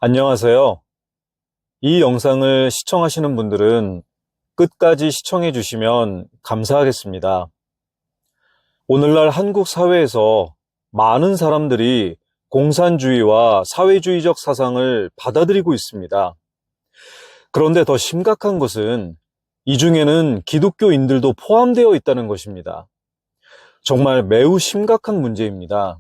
안녕하세요. 이 영상을 시청하시는 분들은 끝까지 시청해 주시면 감사하겠습니다. 오늘날 한국 사회에서 많은 사람들이 공산주의와 사회주의적 사상을 받아들이고 있습니다. 그런데 더 심각한 것은 이 중에는 기독교인들도 포함되어 있다는 것입니다. 정말 매우 심각한 문제입니다.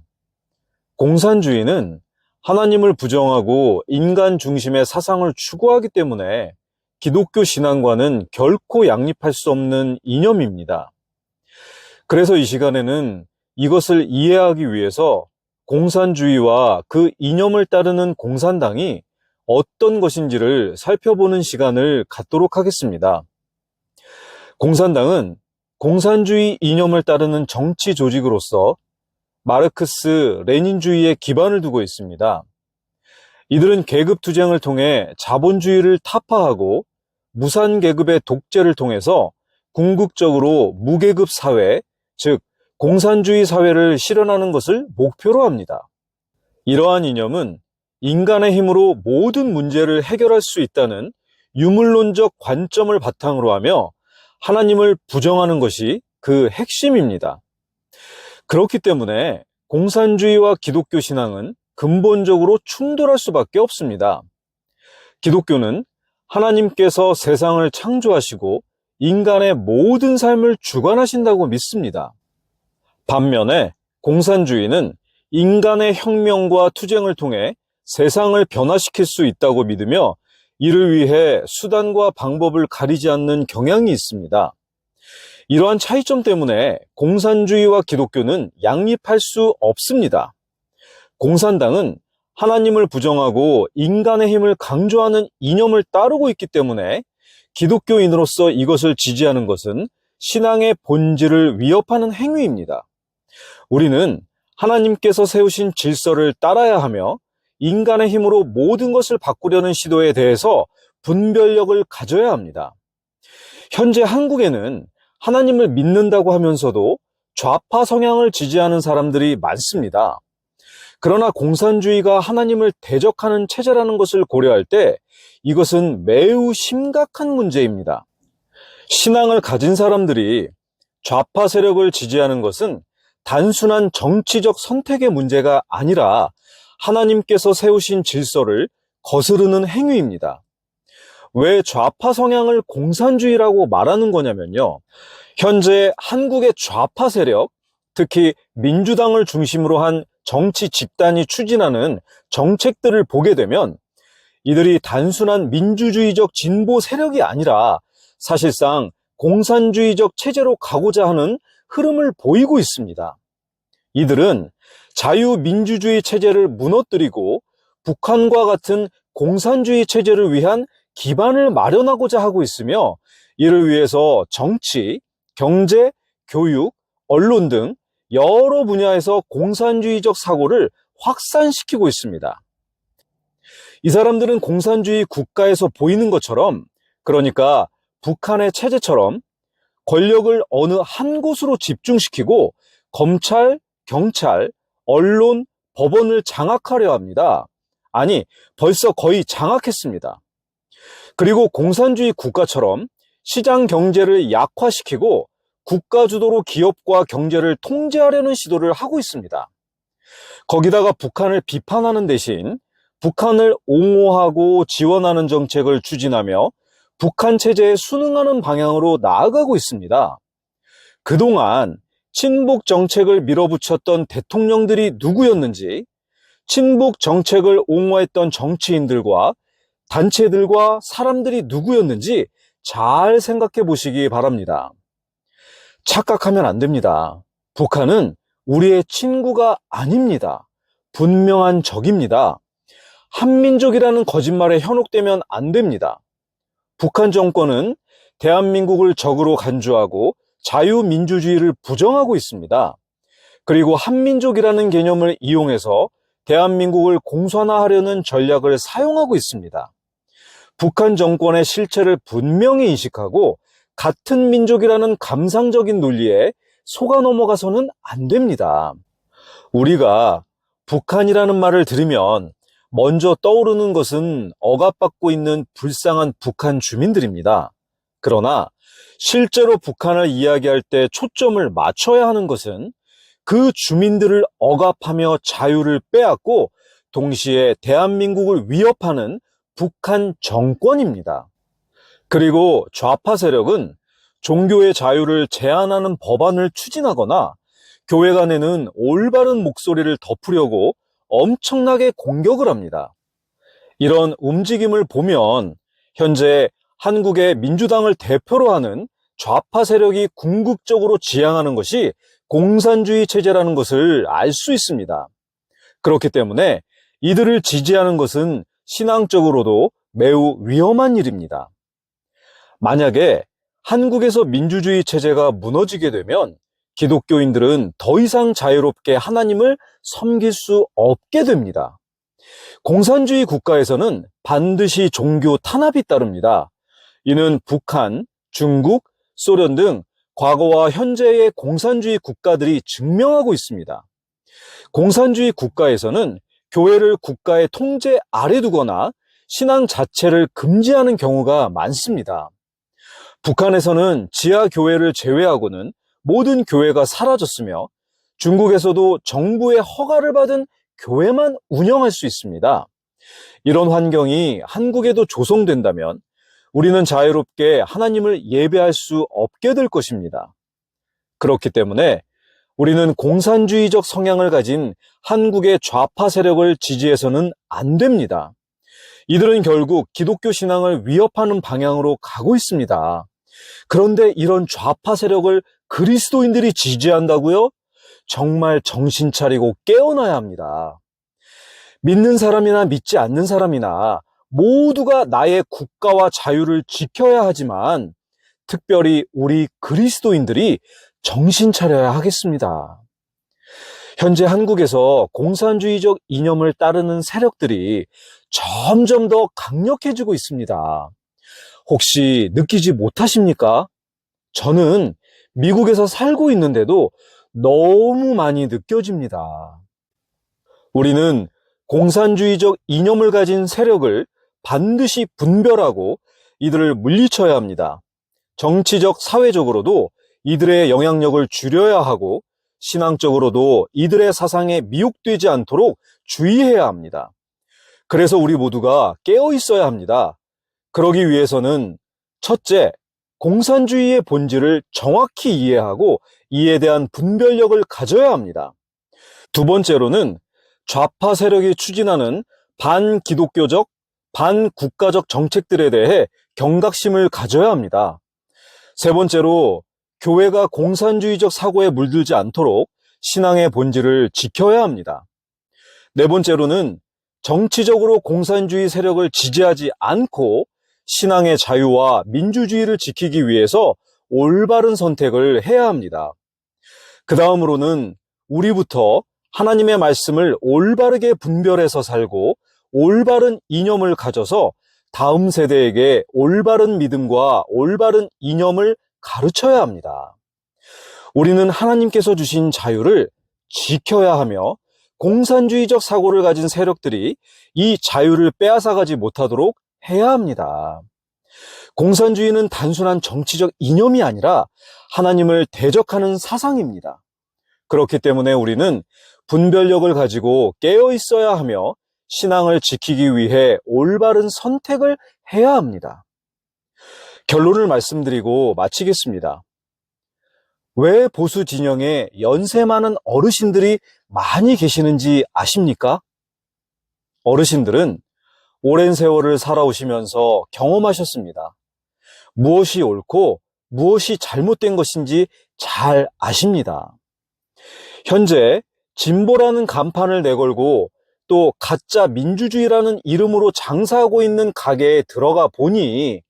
공산주의는 하나님을 부정하고 인간 중심의 사상을 추구하기 때문에 기독교 신앙과는 결코 양립할 수 없는 이념입니다. 그래서 이 시간에는 이것을 이해하기 위해서 공산주의와 그 이념을 따르는 공산당이 어떤 것인지를 살펴보는 시간을 갖도록 하겠습니다. 공산당은 공산주의 이념을 따르는 정치 조직으로서 마르크스, 레닌주의에 기반을 두고 있습니다. 이들은 계급투쟁을 통해 자본주의를 타파하고 무산계급의 독재를 통해서 궁극적으로 무계급 사회, 즉 공산주의 사회를 실현하는 것을 목표로 합니다. 이러한 이념은 인간의 힘으로 모든 문제를 해결할 수 있다는 유물론적 관점을 바탕으로 하며 하나님을 부정하는 것이 그 핵심입니다. 그렇기 때문에 공산주의와 기독교 신앙은 근본적으로 충돌할 수밖에 없습니다. 기독교는 하나님께서 세상을 창조하시고 인간의 모든 삶을 주관하신다고 믿습니다. 반면에 공산주의는 인간의 혁명과 투쟁을 통해 세상을 변화시킬 수 있다고 믿으며 이를 위해 수단과 방법을 가리지 않는 경향이 있습니다. 이러한 차이점 때문에 공산주의와 기독교는 양립할 수 없습니다. 공산당은 하나님을 부정하고 인간의 힘을 강조하는 이념을 따르고 있기 때문에 기독교인으로서 이것을 지지하는 것은 신앙의 본질을 위협하는 행위입니다. 우리는 하나님께서 세우신 질서를 따라야 하며 인간의 힘으로 모든 것을 바꾸려는 시도에 대해서 분별력을 가져야 합니다. 현재 한국에는 하나님을 믿는다고 하면서도 좌파 성향을 지지하는 사람들이 많습니다. 그러나 공산주의가 하나님을 대적하는 체제라는 것을 고려할 때 이것은 매우 심각한 문제입니다. 신앙을 가진 사람들이 좌파 세력을 지지하는 것은 단순한 정치적 선택의 문제가 아니라 하나님께서 세우신 질서를 거스르는 행위입니다. 왜 좌파 성향을 공산주의라고 말하는 거냐면요. 현재 한국의 좌파 세력, 특히 민주당을 중심으로 한 정치 집단이 추진하는 정책들을 보게 되면 이들이 단순한 민주주의적 진보 세력이 아니라 사실상 공산주의적 체제로 가고자 하는 흐름을 보이고 있습니다. 이들은 자유민주주의 체제를 무너뜨리고 북한과 같은 공산주의 체제를 위한 기반을 마련하고자 하고 있으며 이를 위해서 정치, 경제, 교육, 언론 등 여러 분야에서 공산주의적 사고를 확산시키고 있습니다. 이 사람들은 공산주의 국가에서 보이는 것처럼, 그러니까 북한의 체제처럼 권력을 어느 한 곳으로 집중시키고 검찰, 경찰, 언론, 법원을 장악하려 합니다. 아니, 벌써 거의 장악했습니다. 그리고 공산주의 국가처럼 시장 경제를 약화시키고 국가 주도로 기업과 경제를 통제하려는 시도를 하고 있습니다. 거기다가 북한을 비판하는 대신 북한을 옹호하고 지원하는 정책을 추진하며 북한 체제에 순응하는 방향으로 나아가고 있습니다. 그동안 친북 정책을 밀어붙였던 대통령들이 누구였는지, 친북 정책을 옹호했던 정치인들과 단체들과 사람들이 누구였는지 잘 생각해 보시기 바랍니다. 착각하면 안 됩니다. 북한은 우리의 친구가 아닙니다. 분명한 적입니다. 한민족이라는 거짓말에 현혹되면 안 됩니다. 북한 정권은 대한민국을 적으로 간주하고 자유민주주의를 부정하고 있습니다. 그리고 한민족이라는 개념을 이용해서 대한민국을 공산화하려는 전략을 사용하고 있습니다. 북한 정권의 실체를 분명히 인식하고 같은 민족이라는 감상적인 논리에 속아 넘어가서는 안 됩니다. 우리가 북한이라는 말을 들으면 먼저 떠오르는 것은 억압받고 있는 불쌍한 북한 주민들입니다. 그러나 실제로 북한을 이야기할 때 초점을 맞춰야 하는 것은 그 주민들을 억압하며 자유를 빼앗고 동시에 대한민국을 위협하는 북한 정권입니다. 그리고 좌파 세력은 종교의 자유를 제한하는 법안을 추진하거나 교회가 내는 올바른 목소리를 덮으려고 엄청나게 공격을 합니다. 이런 움직임을 보면 현재 한국의 민주당을 대표로 하는 좌파 세력이 궁극적으로 지향하는 것이 공산주의 체제라는 것을 알 수 있습니다. 그렇기 때문에 이들을 지지하는 것은 신앙적으로도 매우 위험한 일입니다. 만약에 한국에서 민주주의 체제가 무너지게 되면 기독교인들은 더 이상 자유롭게 하나님을 섬길 수 없게 됩니다. 공산주의 국가에서는 반드시 종교 탄압이 따릅니다. 이는 북한, 중국, 소련 등 과거와 현재의 공산주의 국가들이 증명하고 있습니다. 공산주의 국가에서는 교회를 국가의 통제 아래 두거나 신앙 자체를 금지하는 경우가 많습니다. 북한에서는 지하교회를 제외하고는 모든 교회가 사라졌으며 중국에서도 정부의 허가를 받은 교회만 운영할 수 있습니다. 이런 환경이 한국에도 조성된다면 우리는 자유롭게 하나님을 예배할 수 없게 될 것입니다. 그렇기 때문에 우리는 공산주의적 성향을 가진 한국의 좌파 세력을 지지해서는 안 됩니다. 이들은 결국 기독교 신앙을 위협하는 방향으로 가고 있습니다. 그런데 이런 좌파 세력을 그리스도인들이 지지한다고요? 정말 정신 차리고 깨어나야 합니다. 믿는 사람이나 믿지 않는 사람이나 모두가 나의 국가와 자유를 지켜야 하지만 특별히 우리 그리스도인들이 정신 차려야 하겠습니다. 현재 한국에서 공산주의적 이념을 따르는 세력들이 점점 더 강력해지고 있습니다. 혹시 느끼지 못하십니까? 저는 미국에서 살고 있는데도 너무 많이 느껴집니다. 우리는 공산주의적 이념을 가진 세력을 반드시 분별하고 이들을 물리쳐야 합니다. 정치적, 사회적으로도 이들의 영향력을 줄여야 하고 신앙적으로도 이들의 사상에 미혹되지 않도록 주의해야 합니다. 그래서 우리 모두가 깨어 있어야 합니다. 그러기 위해서는 첫째, 공산주의의 본질을 정확히 이해하고 이에 대한 분별력을 가져야 합니다. 두 번째로는 좌파 세력이 추진하는 반기독교적, 반국가적 정책들에 대해 경각심을 가져야 합니다. 세 번째로 교회가 공산주의적 사고에 물들지 않도록 신앙의 본질을 지켜야 합니다. 네 번째로는 정치적으로 공산주의 세력을 지지하지 않고 신앙의 자유와 민주주의를 지키기 위해서 올바른 선택을 해야 합니다. 그 다음으로는 우리부터 하나님의 말씀을 올바르게 분별해서 살고 올바른 이념을 가져서 다음 세대에게 올바른 믿음과 올바른 이념을 가르쳐야 합니다. 우리는 하나님께서 주신 자유를 지켜야 하며 공산주의적 사고를 가진 세력들이 이 자유를 빼앗아가지 못하도록 해야 합니다. 공산주의는 단순한 정치적 이념이 아니라 하나님을 대적하는 사상입니다. 그렇기 때문에 우리는 분별력을 가지고 깨어 있어야 하며 신앙을 지키기 위해 올바른 선택을 해야 합니다. 결론을 말씀드리고 마치겠습니다. 왜 보수 진영에 연세 많은 어르신들이 많이 계시는지 아십니까? 어르신들은 오랜 세월을 살아오시면서 경험하셨습니다. 무엇이 옳고 무엇이 잘못된 것인지 잘 아십니다. 현재 진보라는 간판을 내걸고 또 가짜 민주주의라는 이름으로 장사하고 있는 가게에 들어가 보니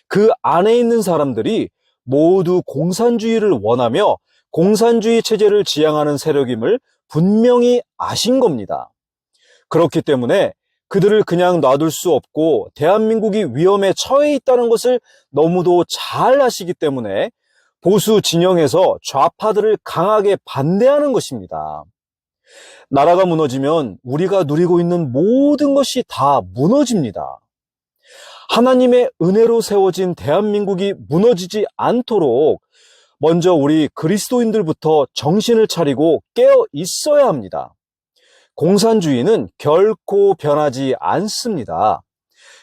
그 안에 있는 사람들이 모두 공산주의를 원하며 공산주의 체제를 지향하는 세력임을 분명히 아신 겁니다. 그렇기 때문에 그들을 그냥 놔둘 수 없고 대한민국이 위험에 처해 있다는 것을 너무도 잘 아시기 때문에 보수 진영에서 좌파들을 강하게 반대하는 것입니다. 나라가 무너지면 우리가 누리고 있는 모든 것이 다 무너집니다. 하나님의 은혜로 세워진 대한민국이 무너지지 않도록 먼저 우리 그리스도인들부터 정신을 차리고 깨어 있어야 합니다. 공산주의는 결코 변하지 않습니다.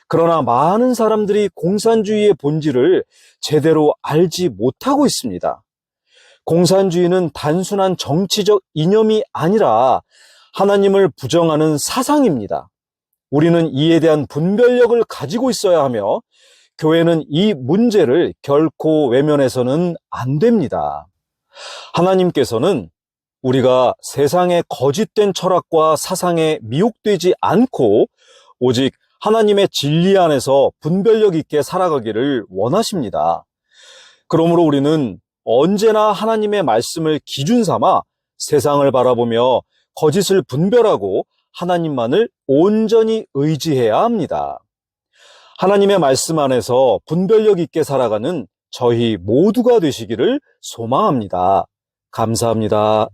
그러나 많은 사람들이 공산주의의 본질을 제대로 알지 못하고 있습니다. 공산주의는 단순한 정치적 이념이 아니라 하나님을 부정하는 사상입니다. 우리는 이에 대한 분별력을 가지고 있어야 하며 교회는 이 문제를 결코 외면해서는 안 됩니다. 하나님께서는 우리가 세상의 거짓된 철학과 사상에 미혹되지 않고 오직 하나님의 진리 안에서 분별력 있게 살아가기를 원하십니다. 그러므로 우리는 언제나 하나님의 말씀을 기준 삼아 세상을 바라보며 거짓을 분별하고 하나님만을 온전히 의지해야 합니다. 하나님의 말씀 안에서 분별력 있게 살아가는 저희 모두가 되시기를 소망합니다. 감사합니다.